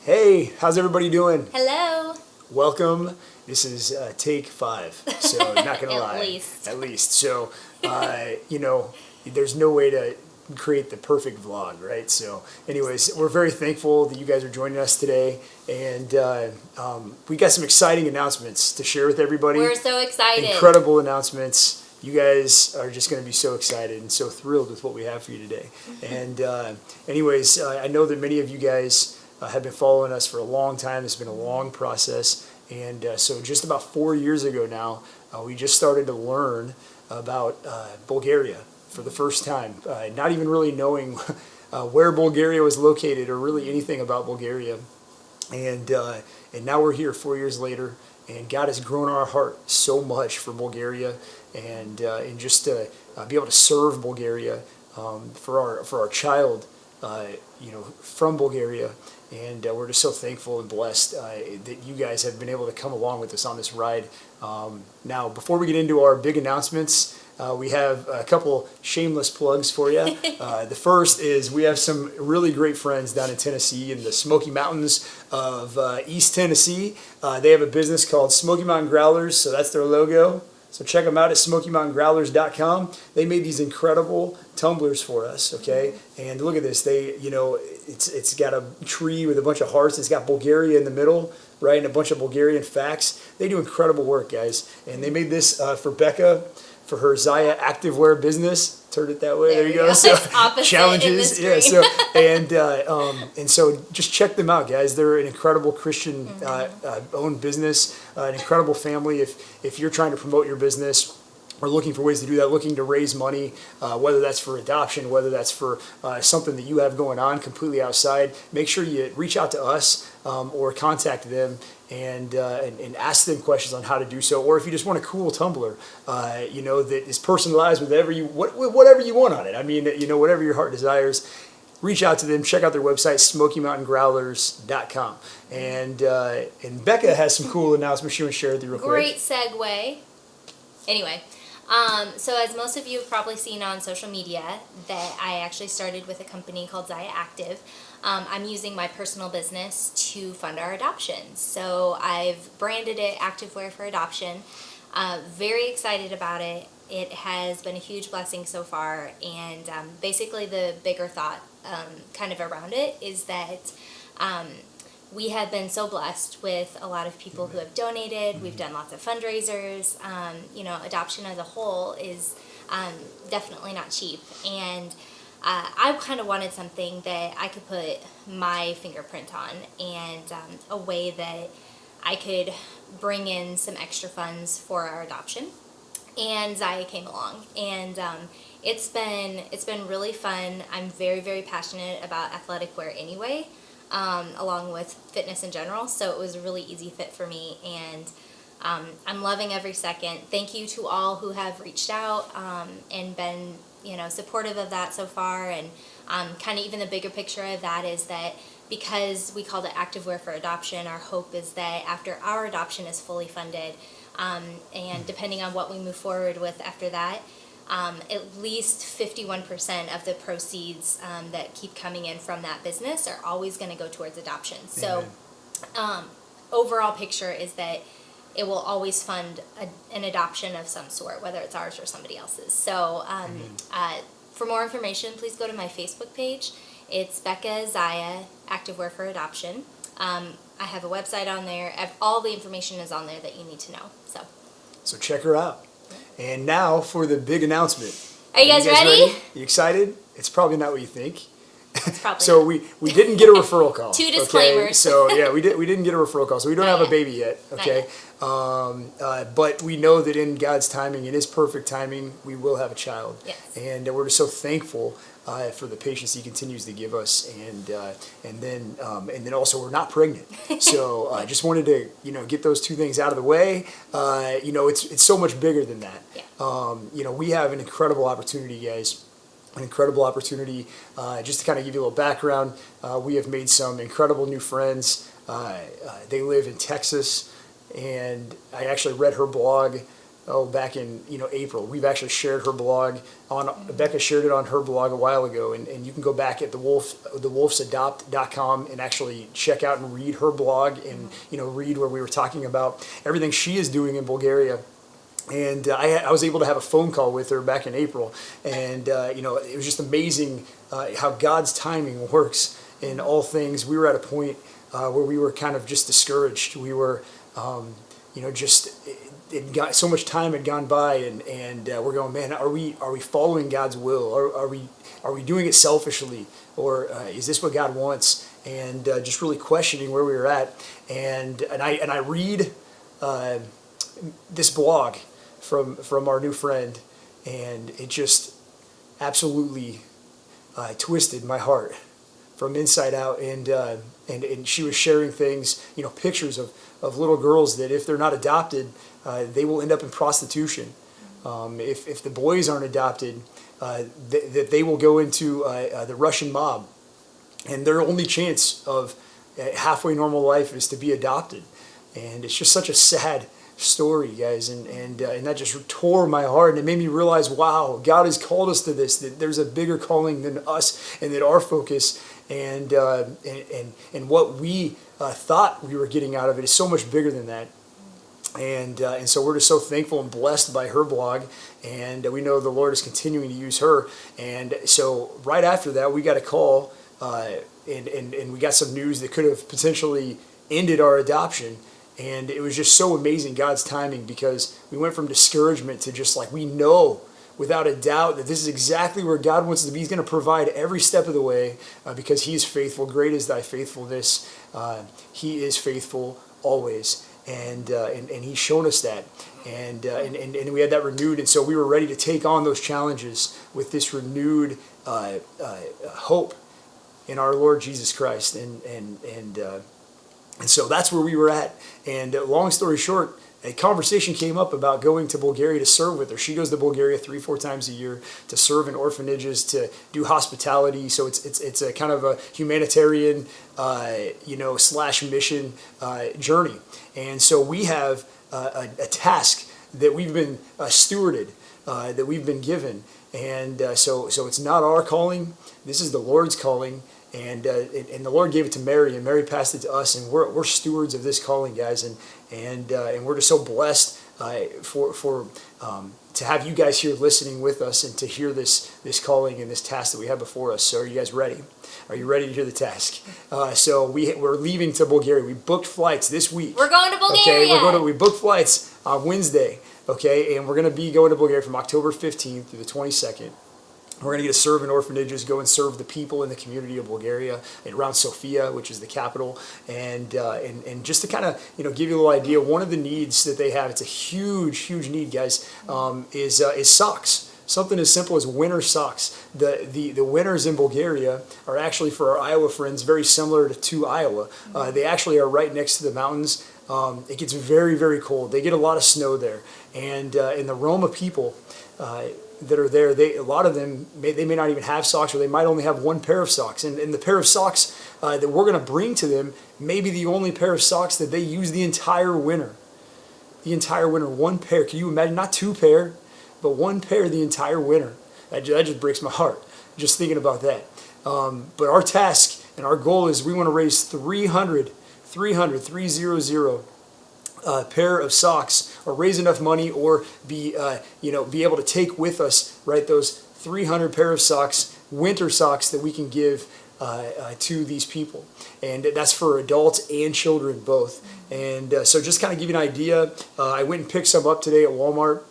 Hey, how's everybody doing? Hello. Welcome. This is take 5, so not gonna lie. At least. So, there's no way to create the perfect vlog, right? So, anyways, we're very thankful that you guys are joining us today, and we got some exciting announcements to share with everybody. We're so excited. Incredible announcements. You guys are just going to be so excited and so thrilled with what we have for you today. And I know that many of you guys have been following us for a long time. It's been a long process. And so just about 4 years ago now, we just started to learn about Bulgaria for the first time, not even really knowing where Bulgaria was located or really anything about Bulgaria. And now we're here 4 years later, and God has grown our heart so much for Bulgaria, and just to be able to serve Bulgaria for our child, from Bulgaria. And we're just so thankful and blessed that you guys have been able to come along with us on this ride. Now, before we get into our big announcements, we have a couple shameless plugs for you. The first is we have some really great friends down in Tennessee in the Smoky Mountains of East Tennessee. They have a business called Smoky Mountain Growlers, so that's their logo. So check them out at SmokyMountainGrowlers.com. They made these incredible tumblers for us, okay? And look at this. It's got a tree with a bunch of hearts. It's got Bulgaria in the middle, right, and a bunch of Bulgarian facts. They do incredible work, guys. And they made this for Beka, for her Zaya activewear business. Turned it that way. There you go. So challenges, yeah. So and so just check them out, guys. They're an incredible Christian owned business, an incredible family. If you're trying to promote your business, or looking for ways to do that, looking to raise money, whether that's for adoption, whether that's for something that you have going on completely outside, make sure you reach out to us or contact them and ask them questions on how to do so. Or if you just want a cool tumbler, that is personalized with whatever you want on it. I mean, whatever your heart desires. Reach out to them. Check out their website, SmokyMountainGrowlers.com. And Beka has some cool announcements she wants to share with you real quick. Great segue. Anyway. So as most of you have probably seen on social media, that I actually started with a company called Zaya Active. I'm using my personal business to fund our adoptions. So I've branded it Activewear for Adoption. Very excited about it. It has been a huge blessing so far. And basically the bigger thought kind of around it is that we have been so blessed with a lot of people who have donated. We've done lots of fundraisers. Adoption as a whole is definitely not cheap. And I kind of wanted something that I could put my fingerprint on, and a way that I could bring in some extra funds for our adoption. And Zaya came along, and it's been really fun. I'm very, very passionate about athletic wear anyway. Along with fitness in general, so it was a really easy fit for me, and I'm loving every second. Thank you to all who have reached out and been supportive of that so far. And kind of even the bigger picture of that is that because we called it Activewear for Adoption, our hope is that after our adoption is fully funded, and depending on what we move forward with after that, at least 51% of the proceeds that keep coming in from that business are always going to go towards adoption. So overall picture is that it will always fund an adoption of some sort, whether it's ours or somebody else's. So for more information, please go to my Facebook page. It's Beka Zaya Activewear for Adoption. I have a website on there. All the information is on there that you need to know. So check her out. And now for the big announcement. Are you guys ready? You excited? It's probably not what you think. It's probably so we didn't get a referral call. Two disclaimers. Okay? So yeah, we didn't get a referral call. So we don't have a baby yet. Okay. But we know that in God's timing, in His perfect timing, we will have a child. Yes. And we're just so thankful for the patience He continues to give us, and then also we're not pregnant. So I just wanted to get those two things out of the way. It's so much bigger than that. Yeah. We have an incredible opportunity, guys. An incredible opportunity. Just to kind of give you a little background, we have made some incredible new friends. They live in Texas, and I actually read her blog back in April. We've actually shared her blog on Beka shared it on her blog a while ago, and you can go back at thewolfsadopt.com and actually check out and read her blog and read where we were talking about everything she is doing in Bulgaria. And I was able to have a phone call with her back in April, and it was just amazing how God's timing works in all things. We were at a point where we were kind of just discouraged. We were, so much time had gone by, and we're going, man, are we following God's will? Are we doing it selfishly, or is this what God wants? And just really questioning where we were at, and I read this blog from our new friend, and it just absolutely twisted my heart from inside out. And she was sharing things, pictures of little girls that if they're not adopted, they will end up in prostitution. If the boys aren't adopted, that they will go into the Russian mob, and their only chance of halfway normal life is to be adopted. And it's just such a sad story, guys, and that just tore my heart, and it made me realize, wow, God has called us to this, that there's a bigger calling than us, and that our focus and what we thought we were getting out of it is so much bigger than that. And so we're just so thankful and blessed by her blog, and we know the Lord is continuing to use her. And so right after that, we got a call, and we got some news that could have potentially ended our adoption. And it was just so amazing, God's timing, because we went from discouragement to just like, we know without a doubt that this is exactly where God wants us to be. He's going to provide every step of the way because He is faithful. Great is thy faithfulness. He is faithful always. And He's shown us that. And we had that renewed. And so we were ready to take on those challenges with this renewed hope in our Lord Jesus Christ. And so that's where we were at. And long story short, a conversation came up about going to Bulgaria to serve with her. She goes to Bulgaria 3-4 times a year to serve in orphanages, to do hospitality. So it's a kind of a humanitarian, / mission journey. And so we have a task that we've been stewarded, that we've been given. And so it's not our calling. This is the Lord's calling. And the Lord gave it to Mary, and Mary passed it to us, and we're stewards of this calling, guys, and we're just so blessed to have you guys here listening with us and to hear this calling and this task that we have before us. So, are you guys ready? Are you ready to hear the task? So we're leaving to Bulgaria. We booked flights this week. We're going to Bulgaria. Okay, we booked flights on Wednesday. Okay, and we're going to be going to Bulgaria from October 15th through the 22nd. We're going to get to serve in orphanages, go and serve the people in the community of Bulgaria around Sofia, which is the capital, and just to kind of give you a little idea, one of the needs that they have, it's a huge need, guys, is socks. Something as simple as winter socks. The winters in Bulgaria are actually, for our Iowa friends, very similar to Iowa. They actually are right next to the mountains. It gets very, very cold. They get a lot of snow there, and the Roma people that are there, a lot of them they may not even have socks, or they might only have one pair of socks. And the pair of socks that we're going to bring to them may be the only pair of socks that they use the entire winter. The entire winter, one pair. Can you imagine? Not two pair, but one pair the entire winter. That just breaks my heart just thinking about that. But our task and our goal is we want to raise 300 pair of socks, or raise enough money, or be able to take with us, right, those 300 pair of socks, winter socks, that we can give to these people. And that's for adults and children both. And so just kind of give you an idea, I went and picked some up today at Walmart.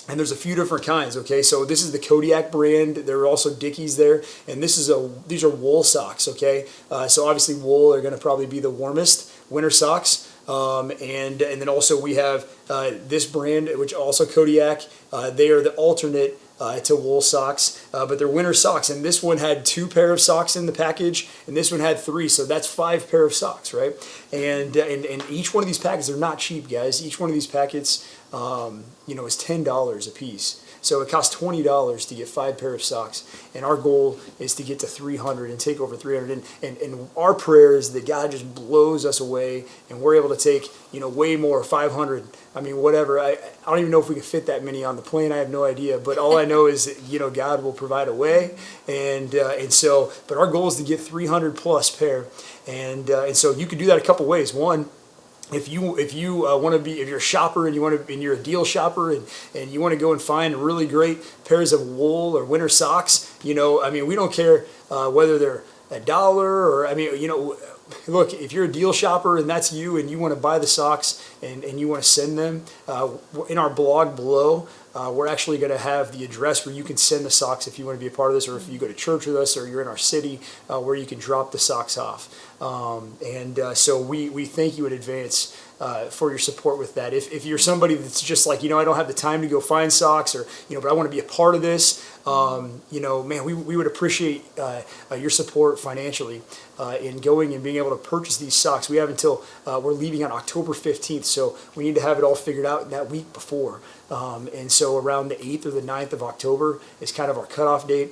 And there's a few different kinds, okay? So this is the Kodiak brand. There are also Dickies there. And these are wool socks, okay? So obviously wool are going to probably be the warmest winter socks. And then also we have this brand, which also Kodiak. They are the alternate to wool socks, but they're winter socks. And this one had 2 pair of socks in the package, and this one had 3, so that's 5 pair of socks, right? And each one of these packets, they're not cheap, guys. Each one of these packets, is $10 a piece. So it costs $20 to get 5 pair of socks, and our goal is to get to 300 and take over 300. And our prayer is that God just blows us away, and we're able to take way more, 500. I mean, whatever. I don't even know if we can fit that many on the plane. I have no idea. But all I know is that God will provide a way, and so. But our goal is to get 300 plus pair, and so you can do that a couple ways. One, if you want to be, if you're a shopper and you're a deal shopper and you want to go and find really great pairs of wool or winter socks, I mean, we don't care whether they're $1 or, I mean, look, if you're a deal shopper and that's you and you want to buy the socks and you want to send them, in our blog below, we're actually going to have the address where you can send the socks if you want to be a part of this, or if you go to church with us or you're in our city, where you can drop the socks off. So we thank you in advance for your support with that. If you're somebody that's just like, I don't have the time to go find socks, or but I want to be a part of this, man, we would appreciate your support financially in going and being able to purchase these socks. We have until we're leaving on October 15th, so we need to have it all figured out that week before. And so around the 8th or the 9th of October is kind of our cutoff date.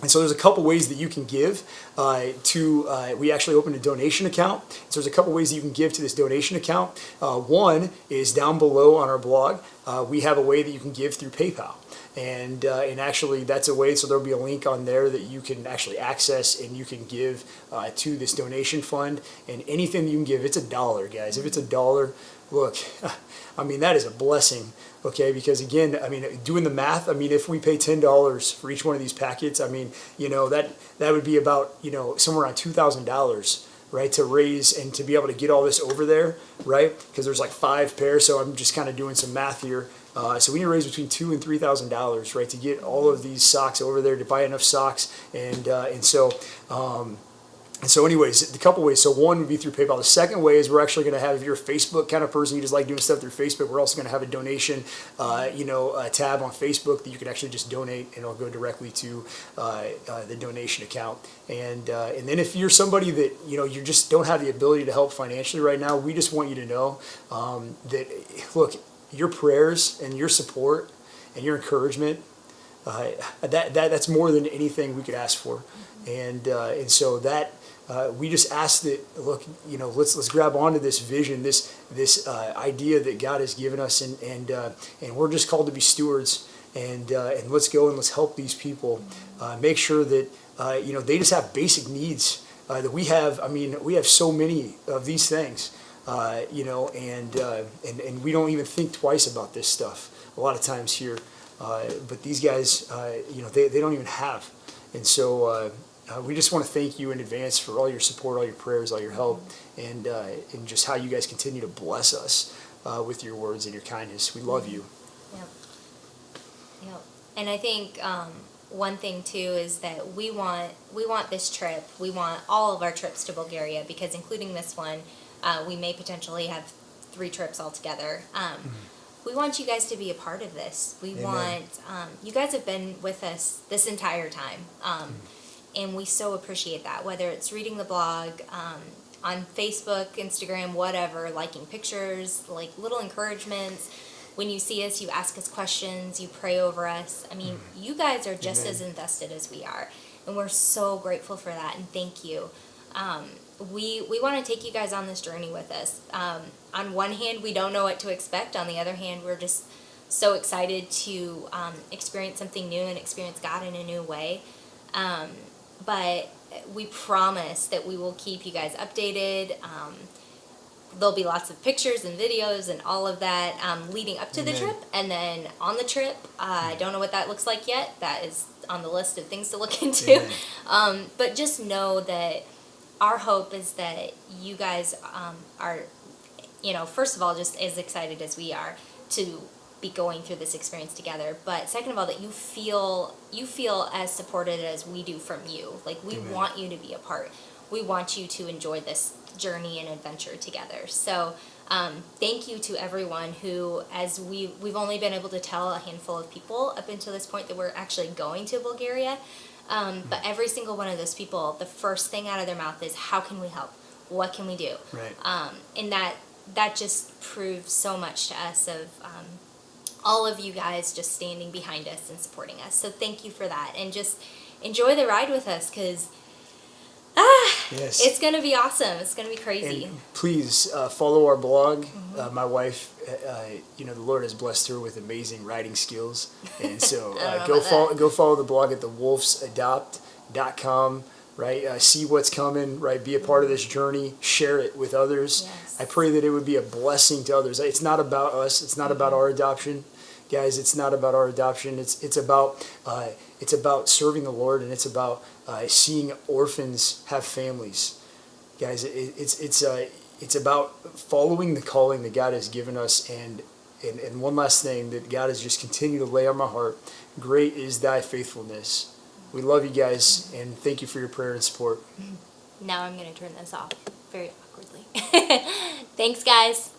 And so there's a couple ways that you can give we actually opened a donation account. So there's a couple ways that you can give to this donation account. One is down below on our blog. We have a way that you can give through PayPal. And actually that's a way, so there'll be a link on there that you can actually access and you can give to this donation fund. And anything you can give, it's $1, guys. If it's $1, look, I mean, that is a blessing. Okay, because again, I mean, doing the math, I mean, if we pay $10 for each one of these packets, I mean, that would be about, somewhere around $2,000, right, to raise and to be able to get all this over there, right? Because there's like 5 pairs, so I'm just kind of doing some math here. So we need to raise between $2,000 and $3,000, right, to get all of these socks over there, to buy enough socks, and so anyways, the couple ways. So one would be through PayPal. The second way is we're actually going to have, if you're a Facebook kind of person, you just like doing stuff through Facebook, we're also going to have a donation, tab on Facebook that you can actually just donate, and it'll go directly to the donation account. And then if you're somebody that, you just don't have the ability to help financially right now, we just want you to know that, look, your prayers and your support and your encouragement, that's more than anything we could ask for. And so that, we just ask that, look, let's grab onto this vision, this idea that God has given us, and we're just called to be stewards, and let's go and let's help these people, make sure that they just have basic needs that we have. I mean, we have so many of these things, and we don't even think twice about this stuff a lot of times here, but these guys, they don't even have, and so. We just want to thank you in advance for all your support, all your prayers, all your help, and just how you guys continue to bless us with your words and your kindness. We love you. Yep. And I think one thing too is that we want this trip. We want all of our trips to Bulgaria, because including this one, we may potentially have 3 trips altogether. We want you guys to be a part of this. We Amen. want you guys have been with us this entire time. And we so appreciate that, whether it's reading the blog, on Facebook, Instagram, whatever, liking pictures, like little encouragements. When you see us, you ask us questions, you pray over us. I mean, you guys are just as invested as we are. And we're so grateful for that, and thank you. We want to take you guys on this journey with us. On one hand, we don't know what to expect. On the other hand, we're just so excited to experience something new and experience God in a new way. But we promise that we will keep you guys updated. There'll be lots of pictures and videos and all of that leading up to the trip. And then on the trip, I don't know what that looks like yet. That is on the list of things to look into. But just know that our hope is that you guys are, first of all, just as excited as we are to be going through this experience together, but second of all, that you feel as supported as we do from you. Like, we want you to be a part. We want you to enjoy this journey and adventure together. So thank you to everyone who, as we've only been able to tell a handful of people up until this point that we're actually going to Bulgaria, but every single one of those people, the first thing out of their mouth is, how can we help? What can we do? Right. And that just proves so much to us of all of you guys just standing behind us and supporting us. So thank you for that. And just enjoy the ride with us, because Yes. it's going to be awesome. It's going to be crazy. And please follow our blog. My wife, the Lord has blessed her with amazing writing skills, and so go follow the blog at thewolfsadopt.com. Right, see what's coming. Right, be a part of this journey. Share it with others. Yes. I pray that it would be a blessing to others. It's not about us. It's not about our adoption, guys. It's not about our adoption. It's about serving the Lord, and it's about seeing orphans have families. Guys, it's about following the calling that God has given us, and one last thing that God has just continued to lay on my heart: great is thy faithfulness. We love you guys, and thank you for your prayer and support. Now I'm going to turn this off very awkwardly. Thanks, guys.